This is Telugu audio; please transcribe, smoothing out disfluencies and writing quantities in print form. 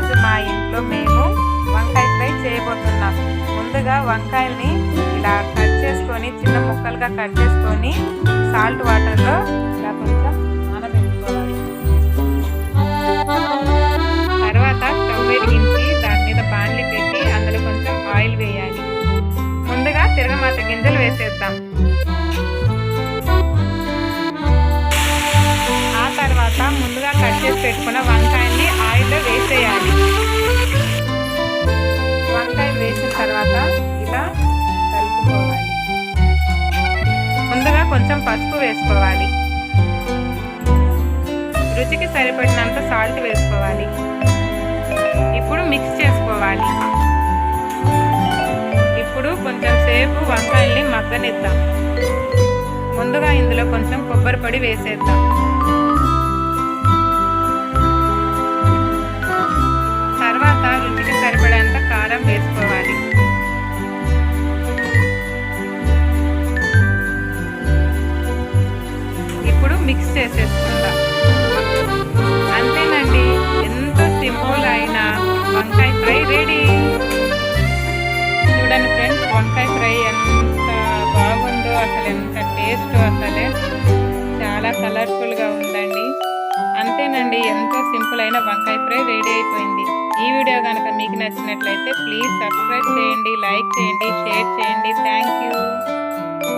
ఈరోజు మా ఇంట్లో మేము వంకాయ ఫ్రై చేయబోతున్నాం. ముందుగా వంకాయల్ని ఇలా కట్ చేసుకొని చిన్న ముక్కలుగా కట్ చేసుకొని సాల్ట్ వాటర్లో ఇలా కొంచెం నానబెట్టుకోవాలి. తర్వాత స్టవ్ వెలిగించి దాని మీద బాండ్లీ పెట్టి అందులో కొంచెం ఆయిల్ వేయాలి. ముందుగా తిరగమాత గింజలు వేసేద్దాం. ఆ తర్వాత ముందుగా కట్ చేసి పెట్టుకున్న వంకాయల్ని ఆయిల్లో వేసేయాలి. వంకాయలు వేసిన తర్వాత ఇలా కలుపుకోవాలి. ముందుగా కొంచెం పసుపు వేసుకోవాలి. రుచికి సరిపడినంత సాల్ట్ వేసుకోవాలి. ఇప్పుడు మిక్స్ చేసుకోవాలి. ఇప్పుడు కొంచెం సేపు వంకాయల్ని మగ్గనిద్దాం. ముందుగా ఇందులో కొంచెం కొబ్బరి పొడి వేసేద్దాం. తర్వాత రుచికి సరిపడేంత కారం వేసుకోవాలి. ఇప్పుడు మిక్స్ చేసేసుకుందాం. అంతేనండి, ఎంతో సింపుల్ అయిన వంకాయ ఫ్రై రెడీ. చూడండి ఫ్రెండ్స్, వంకాయ ఫ్రై ఎంత బాగుందో, అసలు ఎంత టేస్ట్, అసలే చాలా కలర్ఫుల్గా ఉందండి. అంతేనండి, ఎంతో సింపుల్ అయిన వంకాయ ఫ్రై రెడీ అయిపోయింది. ఈ వీడియో కనుక మీకు నచ్చినట్లయితే ప్లీజ్ సబ్స్క్రైబ్ చేయండి, లైక్ చేయండి, షేర్ చేయండి. Thank you.